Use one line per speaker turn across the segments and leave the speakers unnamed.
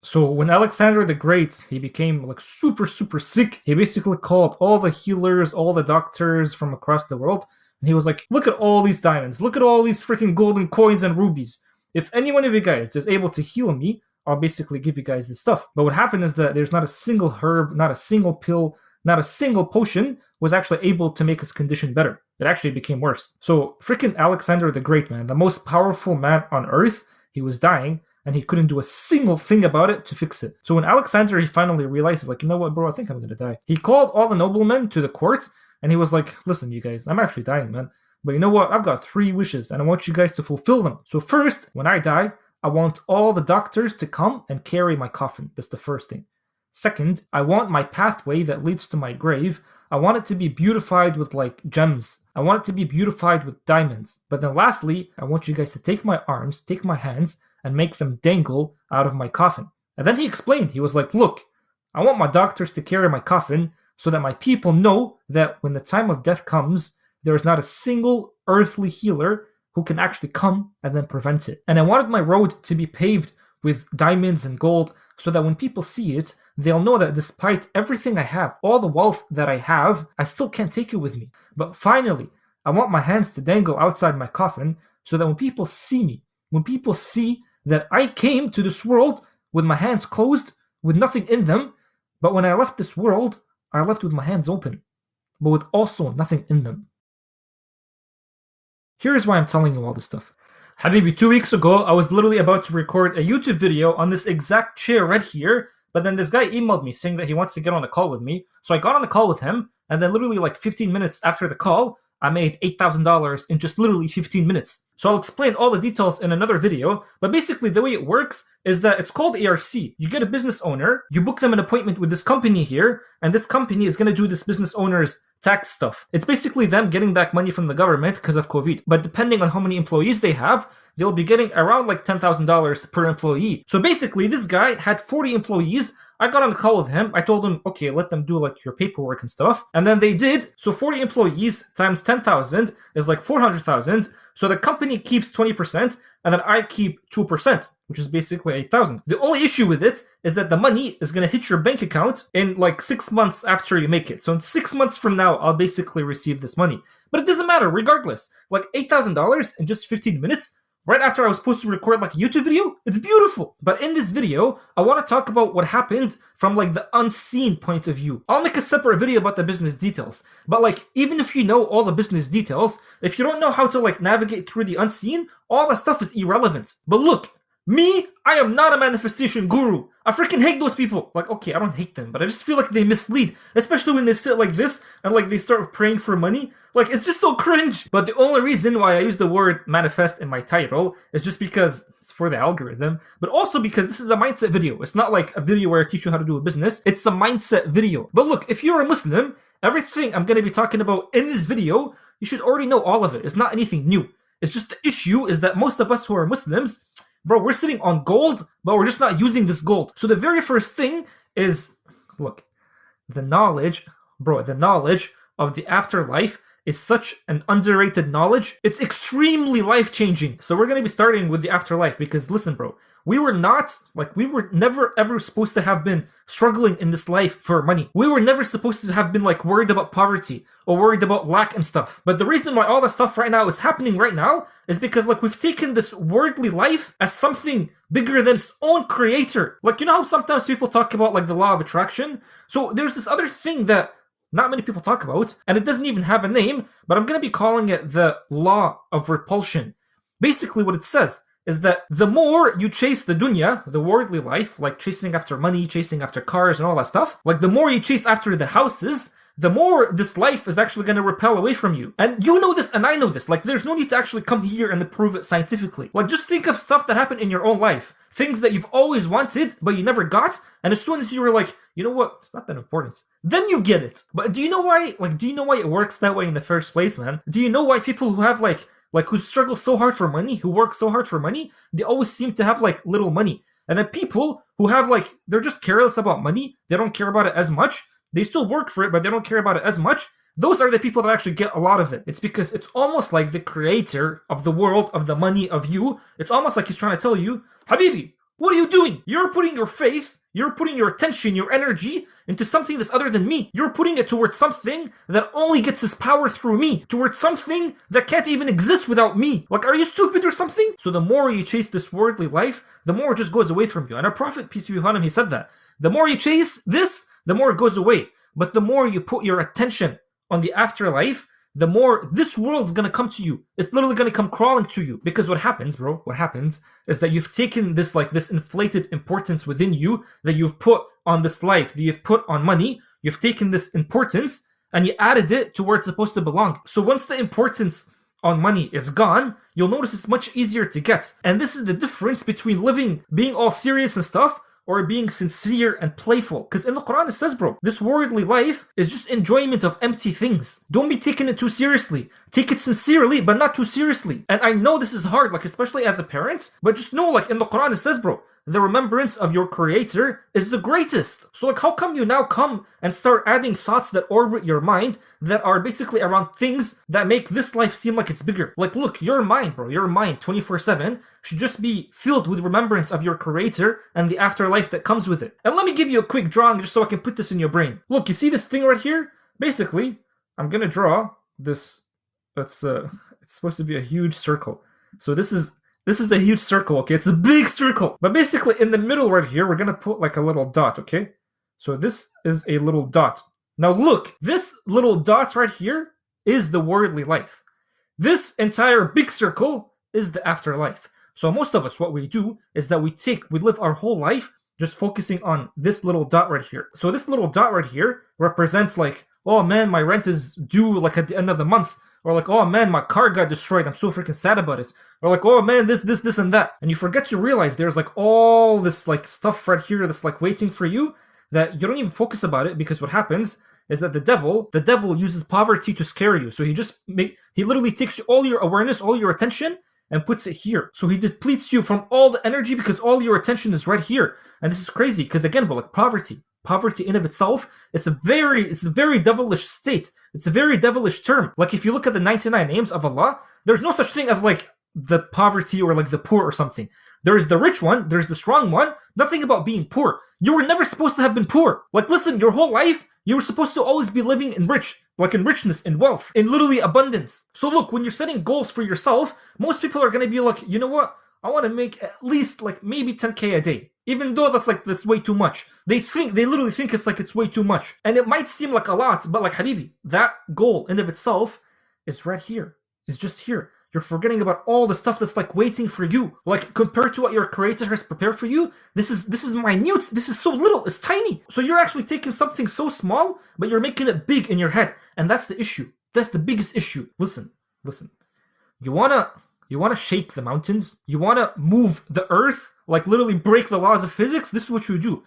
So when Alexander the Great, he became like super sick, he basically called all the healers, all the doctors from across the world, and he was like, look at all these diamonds, look at all these freaking golden coins and rubies. If any one of you guys is able to heal me, I'll basically give you guys this stuff. But what happened is that there's not a single herb, not a single pill, not a single potion was actually able to make his condition better. It actually became worse. So freaking Alexander the Great, man, the most powerful man on earth, he was dying, and he couldn't do a single thing about it to fix it. So when Alexander, he finally realizes, like, you know what, bro, I think I'm gonna die. He called all the noblemen to the court, and he was like, listen, you guys, I'm actually dying, man. But you know what? I've got 3 wishes, and I want you guys to fulfill them. So first, when I die, I want all the doctors to come and carry my coffin. That's the first thing. Second, I want my pathway that leads to my grave, I want it to be beautified with like gems. I want it to be beautified with diamonds. But then lastly, I want you guys to take my arms, take my hands, and make them dangle out of my coffin. And then he explained, he was like, look, I want my doctors to carry my coffin so that my people know that when the time of death comes, there is not a single earthly healer who can actually come and then prevent it. And I wanted my road to be paved with diamonds and gold so that when people see it, they'll know that despite everything I have, all the wealth that I have, I still can't take it with me. But finally, I want my hands to dangle outside my coffin so that when people see me, when people see that I came to this world with my hands closed, with nothing in them, but when I left this world, I left with my hands open, but with also nothing in them. Here's why I'm telling you all this stuff. Habibi, 2 weeks ago, I was literally about to record a YouTube video on this exact chair right here, but then this guy emailed me saying that he wants to get on a call with me. So I got on a call with him, and then literally like 15 minutes after the call, I made $8,000 in just literally 15 minutes. So I'll explain all the details in another video, but basically the way it works is that it's called ARC. You get a business owner, you book them an appointment with this company here, and this company is going to do this business owner's tax stuff. It's basically them getting back money from the government because of COVID. But depending on how many employees they have, they'll be getting around like $10,000 per employee. So basically this guy had 40 employees. I got on a call with him. I told him, okay, let them do like your paperwork and stuff. And then they did. So 40 employees times 10,000 is like 400,000. So the company keeps 20% and then I keep 2%, which is basically 8,000. The only issue with it is that the money is going to hit your bank account in like 6 months after you make it. So in 6 months from now, I'll basically receive this money. But it doesn't matter regardless. Like $8,000 in just 15 minutes, right after I was supposed to record like a YouTube video, it's beautiful. But in this video, I want to talk about what happened from like the unseen point of view. I'll make a separate video about the business details. But like, even if you know all the business details, if you don't know how to like navigate through the unseen, all that stuff is irrelevant. But look, me, I am not a manifestation guru. I freaking hate those people. Like, okay, I don't hate them, but I just feel like they mislead, especially when they sit like this and like they start praying for money. Like, it's just so cringe. But the only reason why I use the word manifest in my title is just because it's for the algorithm, but also because this is a mindset video. It's not like a video where I teach you how to do a business. It's a mindset video. But look, if you're a Muslim, everything I'm going to be talking about in this video, you should already know all of it. It's not anything new. It's just the issue is that most of us who are Muslims, bro, we're sitting on gold, but we're just not using this gold. So the very first thing is, look, the knowledge, bro, the knowledge of the afterlife is such an underrated knowledge. It's extremely life-changing. So we're going to be starting with the afterlife because listen, bro, we were never ever supposed to have been struggling in this life for money. We were never supposed to have been like worried about poverty or worried about lack and stuff. But the reason why all that stuff right now is happening right now is because like we've taken this worldly life as something bigger than its own creator. Like, you know how sometimes people talk about like the law of attraction? So there's this other thing that not many people talk about, and it doesn't even have a name, but I'm going to be calling it the law of repulsion. Basically what it says is that the more you chase the dunya, the worldly life, like chasing after money, chasing after cars and all that stuff, like the more you chase after the houses, the more this life is actually going to repel away from you. And you know this and I know this. Like, there's no need to actually come here and prove it scientifically. Like, just think of stuff that happened in your own life. Things that you've always wanted, but you never got. And as soon as you were like, you know what, it's not that important, then you get it. But do you know why, it works that way in the first place, man? Do you know why people who have who struggle so hard for money, who work so hard for money, they always seem to have like little money? And then people who have they're just careless about money, they don't care about it as much, they still work for it, but they don't care about it as much. Those are the people that actually get a lot of it. It's because it's almost like the creator of the world, of the money, of you, it's almost like he's trying to tell you, Habibi, What are you doing? You're putting your faith, you're putting your attention, your energy into something that's other than me. You're putting it towards something that only gets its power through me, towards something that can't even exist without me. Like, are you stupid or something? So the more you chase this worldly life, the more it just goes away from you. And our Prophet, peace be upon him, he said that. The more you chase this, the more it goes away. But the more you put your attention on the afterlife, the more this world's gonna come to you. It's literally gonna come crawling to you. Because what happens, bro, what happens is that you've taken this, like, this inflated importance within you that you've put on this life, that you've put on money. You've taken this importance and you added it to where it's supposed to belong. So once the importance on money is gone, you'll notice it's much easier to get. And this is the difference between living, being all serious and stuff, or being sincere and playful. Because in the Quran it says, bro, this worldly life is just enjoyment of empty things. Don't be taking it too seriously. Take it sincerely, but not too seriously. And I know this is hard, like, especially as a parent, but just know, like, in the Quran it says, bro, the remembrance of your creator is the greatest. So, like, how come you now come and start adding thoughts that orbit your mind that are basically around things that make this life seem like it's bigger? Like, look, your mind, bro, your mind 24/7 should just be filled with remembrance of your creator and the afterlife that comes with it. And let me give you a quick drawing just so I can put this in your brain. Look, you see this thing right here? Basically, I'm gonna draw this, it's supposed to be a huge circle. So this is a huge circle, okay? It's a big circle. But basically, in the middle right here, we're gonna put like a little dot, okay? So this is a little dot. Now look, this little dot right here is the worldly life. This entire big circle is the afterlife. So most of us, what we do is that we live our whole life just focusing on this little dot right here. So this little dot right here represents, like, oh man, my rent is due like at the end of the month. Or like, oh man, my car got destroyed, I'm so freaking sad about it. Or like, oh man, this, and that. And you forget to realize there's like all this like stuff right here that's like waiting for you that you don't even focus about it, because what happens is that the devil uses poverty to scare you. So he literally takes all your awareness, all your attention, and puts it here. So he depletes you from all the energy because all your attention is right here. And this is crazy because, again, but like poverty in of itself, it's a very devilish state. It's a very devilish term. Like if you look at the 99 names of Allah, there's no such thing as like the poverty or like the poor or something. There's the rich one, there's the strong one, nothing about being poor. You were never supposed to have been poor. Like listen, your whole life, you were supposed to always be living in richness, in wealth, in literally abundance. So look, when you're setting goals for yourself, most people are going to be like, you know what? I want to make at least like maybe 10K a day. Even though that's way too much. They literally think it's way too much. And it might seem like a lot, but like Habibi, that goal in of itself is right here. It's just here. You're forgetting about all the stuff that's like waiting for you. Like compared to what your creator has prepared for you, this is minute. This is so little. It's tiny. So you're actually taking something so small, but you're making it big in your head. And that's the issue. That's the biggest issue. Listen. You wanna shake the mountains? You wanna move the earth? Like literally break the laws of physics? This is what you do.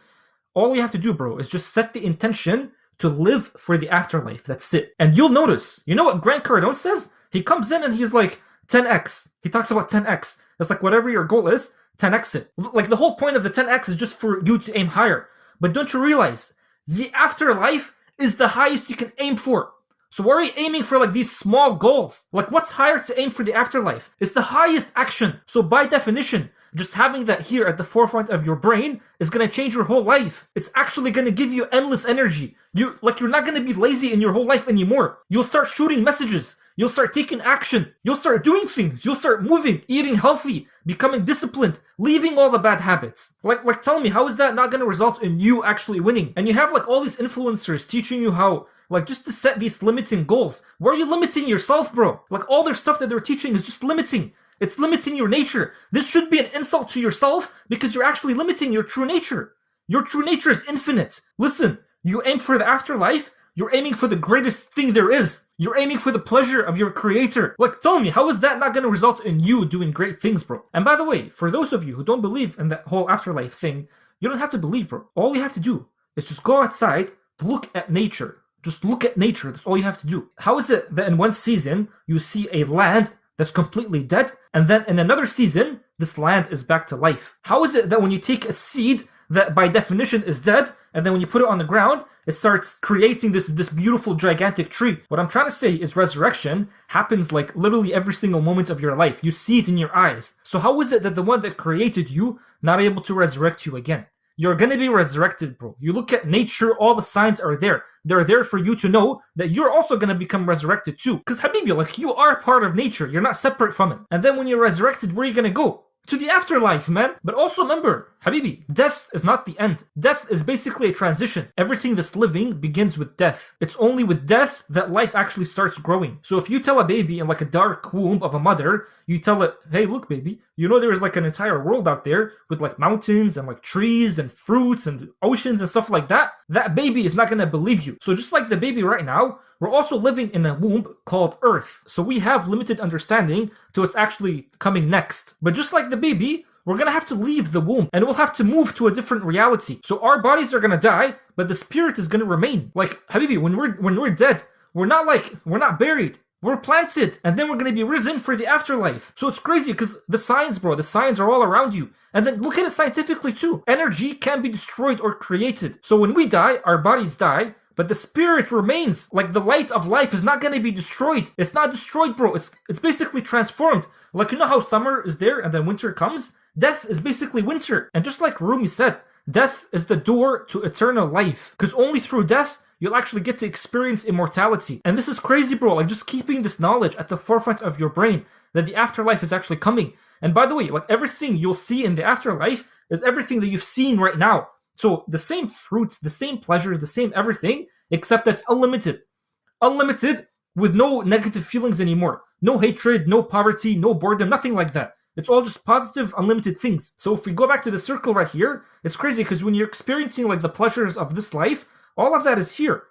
All you have to do, bro, is just set the intention to live for the afterlife. That's it. And you'll notice, you know what Grant Cardone says? He comes in and he's like, 10x. He talks about 10x. It's like whatever your goal is, 10x it. Like the whole point of the 10x is just for you to aim higher. But don't you realize, the afterlife is the highest you can aim for. So why are you aiming for like these small goals? Like what's higher to aim for the afterlife? It's the highest action. So by definition, just having that here at the forefront of your brain is going to change your whole life. It's actually going to give you endless energy. You're not going to be lazy in your whole life anymore. You'll start shooting messages. You'll start taking action. You'll start doing things. You'll start moving, eating healthy, becoming disciplined, leaving all the bad habits. Like tell me, how is that not going to result in you actually winning? And you have like all these influencers teaching you how, like, just to set these limiting goals. Where are you limiting yourself, bro? Like all their stuff that they're teaching is just limiting. It's limiting your nature. This should be an insult to yourself because you're actually limiting your true nature. Your true nature is infinite. Listen, you aim for the afterlife, you're aiming for the greatest thing there is. You're aiming for the pleasure of your creator. Like, tell me, how is that not going to result in you doing great things, bro? And by the way, for those of you who don't believe in that whole afterlife thing, you don't have to believe, bro. All you have to do is just go outside, look at nature. Just look at nature. That's all you have to do. How is it that in one season, you see a land that's completely dead, and then in another season, this land is back to life? How is it that when you take a seed that by definition is dead, and then when you put it on the ground, it starts creating this beautiful gigantic tree. What I'm trying to say is resurrection happens like literally every single moment of your life. You see it in your eyes. So how is it that the one that created you not able to resurrect you again? You're gonna be resurrected, bro. You look at nature, all the signs are there. They're there for you to know that you're also gonna become resurrected too. Because Habibi, like, you are part of nature. You're not separate from it. And then when you're resurrected, where are you gonna go? To the afterlife, man. But also remember, Habibi, death is not the end. Death is basically a transition. Everything that's living begins with death. It's only with death that life actually starts growing. So if you tell a baby in like a dark womb of a mother, you tell it, hey, look, baby, you know there is like an entire world out there with like mountains and like trees and fruits and oceans and stuff like that. That baby is not gonna believe you. So just like the baby right now, we're also living in a womb called Earth. So we have limited understanding to what's actually coming next. But just like the baby, we're gonna have to leave the womb and we'll have to move to a different reality. So our bodies are gonna die, but the spirit is gonna remain. Like, Habibi, when we're dead, we're not buried. We're planted, and then we're gonna be risen for the afterlife. So it's crazy because the signs, bro, the signs are all around you. And then look at it scientifically too. Energy can be destroyed or created. So when we die, our bodies die, but the spirit remains. Like the light of life is not gonna be destroyed. It's not destroyed, bro. It's basically transformed. Like, you know how summer is there and then winter comes? Death is basically winter. And just like Rumi said, death is the door to eternal life. Because only through death, you'll actually get to experience immortality. And this is crazy, bro. Like, just keeping this knowledge at the forefront of your brain that the afterlife is actually coming. And by the way, like, everything you'll see in the afterlife is everything that you've seen right now. So the same fruits, the same pleasures, the same everything, except that's unlimited. Unlimited with no negative feelings anymore. No hatred, no poverty, no boredom, nothing like that. It's all just positive, unlimited things. So if we go back to the circle right here, it's crazy because when you're experiencing like the pleasures of this life, all of that is here.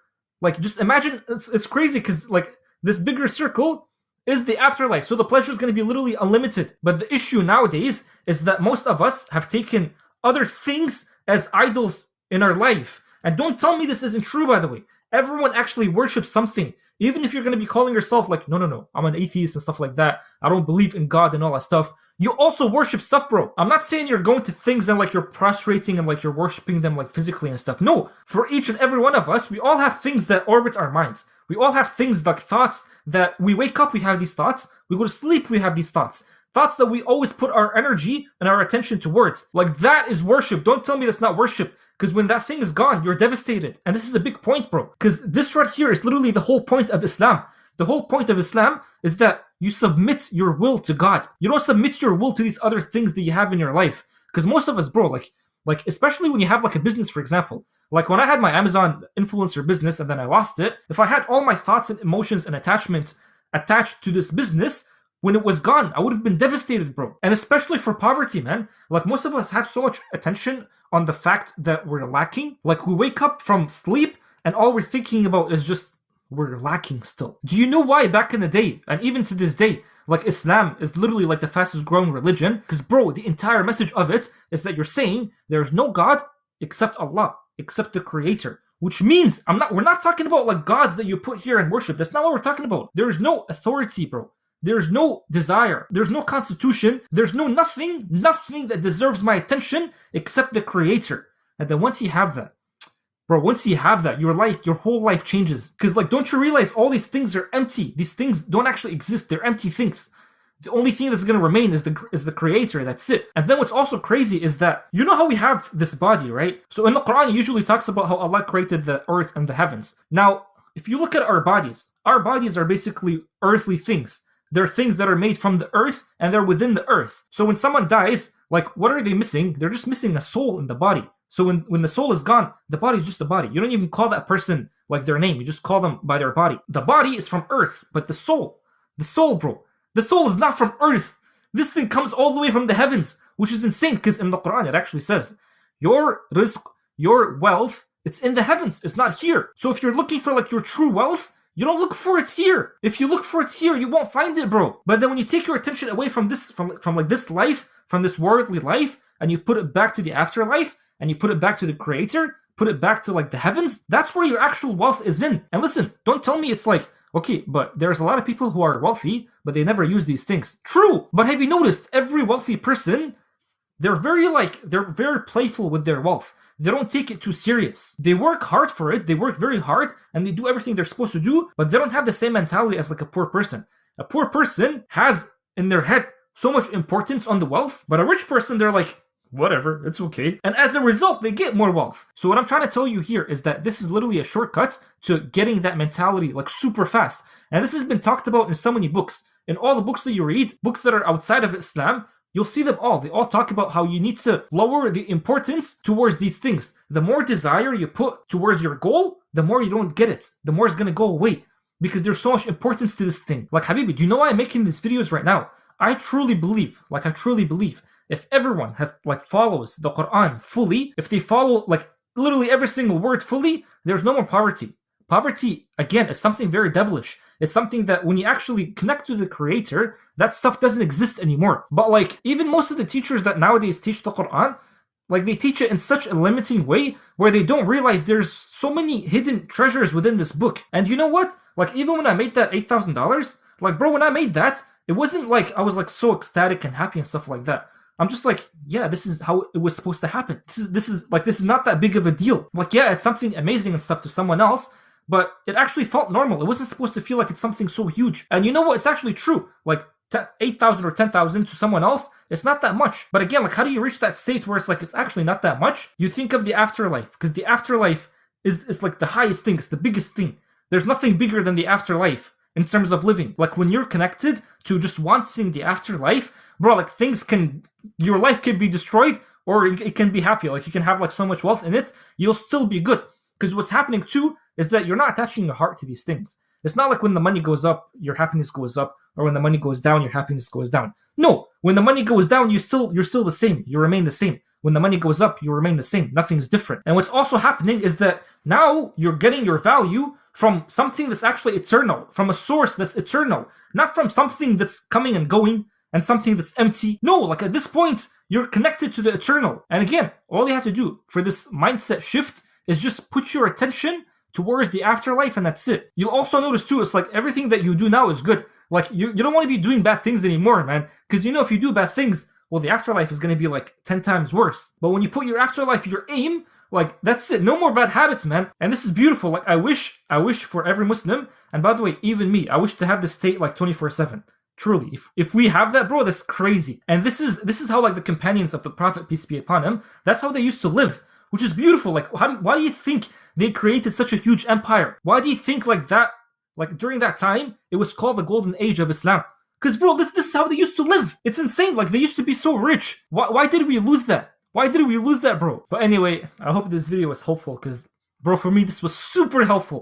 Like, just imagine, it's crazy because like this bigger circle is the afterlife. So the pleasure is going to be literally unlimited. But the issue nowadays is that most of us have taken other things as idols in our life. And don't tell me this isn't true, by the way. Everyone actually worships something. Even if you're going to be calling yourself like, no, I'm an atheist and stuff like that. I don't believe in God and all that stuff. You also worship stuff, bro. I'm not saying you're going to things and like you're prostrating and like you're worshiping them like physically and stuff. No, for each and every one of us, we all have things that orbit our minds. We all have things like thoughts that we wake up, we have these thoughts. We go to sleep, we have these thoughts. Thoughts that we always put our energy and our attention towards. Like, that is worship. Don't tell me that's not worship. Because when that thing is gone, you're devastated. And this is a big point, bro. Because this right here is literally the whole point of Islam. The whole point of Islam is that you submit your will to God. You don't submit your will to these other things that you have in your life. Because most of us, bro, like especially when you have like a business, for example. Like when I had my Amazon influencer business and then I lost it, if I had all my thoughts and emotions and attachment attached to this business, when it was gone, I would have been devastated, bro. And especially for poverty, man. Like, most of us have so much attention on the fact that we're lacking. Like, we wake up from sleep and all we're thinking about is just, we're lacking still. Do you know why back in the day, and even to this day, like, Islam is literally like the fastest growing religion? Because, bro, the entire message of it is that you're saying there's no God except Allah, except the Creator. Which means, we're not talking about like gods that you put here and worship. That's not what we're talking about. There's no authority, bro. There's no desire. There's no constitution. There's nothing that deserves my attention except the Creator. And then once you have that, bro, your whole life changes. Because, like, don't you realize all these things are empty? These things don't actually exist. They're empty things. The only thing that's going to remain is the Creator. That's it. And then what's also crazy is that, you know how we have this body, right? So in the Quran, it usually talks about how Allah created the earth and the heavens. Now, if you look at our bodies are basically earthly things. They're things that are made from the earth and they're within the earth. So when someone dies, like, what are they missing? They're just missing a soul in the body. So when the soul is gone, the body is just a body. You don't even call that person like their name. You just call them by their body. The body is from earth, but the soul, bro, the soul is not from earth. This thing comes all the way from the heavens, which is insane because in the Quran it actually says, your rizq, your wealth, it's in the heavens. It's not here. So if you're looking for like your true wealth, you don't look for it here. If you look for it here, you won't find it, bro. But then when you take your attention away from this, from like this life, from this worldly life, and you put it back to the afterlife, and you put it back to the Creator, put it back to like the heavens, that's where your actual wealth is in. And listen, don't tell me it's like, okay, but there's a lot of people who are wealthy, but they never use these things. True, but have you noticed every wealthy person, they're very playful with their wealth. They don't take it too serious. They work hard for it. They work very hard and they do everything they're supposed to do, but they don't have the same mentality as like a poor person. A poor person has in their head so much importance on the wealth, but a rich person, they're like, whatever, it's okay. And as a result, they get more wealth. So what I'm trying to tell you here is that this is literally a shortcut to getting that mentality like super fast. And this has been talked about in so many books. In all the books that you read, books that are outside of Islam, you'll see them all. They all talk about how you need to lower the importance towards these things. The more desire you put towards your goal, the more you don't get it. The more it's going to go away because there's so much importance to this thing. Like, Habibi, do you know why I'm making these videos right now? I truly believe, if everyone follows the Quran fully, if they follow literally every single word fully, there's no more poverty. Poverty, again, is something very devilish. It's something that when you actually connect to the Creator, that stuff doesn't exist anymore. But even most of the teachers that nowadays teach the Quran, they teach it in such a limiting way where they don't realize there's so many hidden treasures within this book. And you know what? Even when I made that $8,000, bro, when I made that, it wasn't I was so ecstatic and happy and stuff like that. I'm just yeah, this is how it was supposed to happen. This is not that big of a deal. Yeah, it's something amazing and stuff to someone else, but it actually felt normal. It wasn't supposed to feel like it's something so huge. And you know what? It's actually true. 8,000 or 10,000 to someone else, it's not that much. But again, how do you reach that state where it's actually not that much? You think of the afterlife, because the afterlife is the highest thing. It's the biggest thing. There's nothing bigger than the afterlife in terms of living. When you're connected to just wanting the afterlife, bro, your life can be destroyed or it can be happy. You can have so much wealth in it, you'll still be good. Because what's happening too is that you're not attaching your heart to these things. It's not like when the money goes up, your happiness goes up, or when the money goes down, your happiness goes down. No, when the money goes down, you're still the same. You remain the same. When the money goes up, you remain the same. Nothing's different. And what's also happening is that now you're getting your value from something that's actually eternal, from a source that's eternal, not from something that's coming and going and something that's empty. No, at this point, you're connected to the eternal. And again, all you have to do for this mindset shift is just put your attention towards the afterlife, and that's it. You'll also notice too, it's everything that you do now is good. You don't want to be doing bad things anymore, man. Because if you do bad things, well, the afterlife is going to be 10 times worse. But when you put your afterlife, your aim, that's it. No more bad habits, man. And this is beautiful. I wish for every Muslim, and by the way, even me, I wish to have this state 24/7. Truly, if we have that, bro, that's crazy. And this is how the companions of the Prophet, peace be upon him, that's how they used to live, which is beautiful. Why do you think they created such a huge empire? Why do you think that? During that time, it was called the golden age of Islam. Because, bro, this is how they used to live. It's insane. They used to be so rich. Why did we lose that? Why did we lose that, bro? But anyway, I hope this video was helpful because, bro, for me, this was super helpful.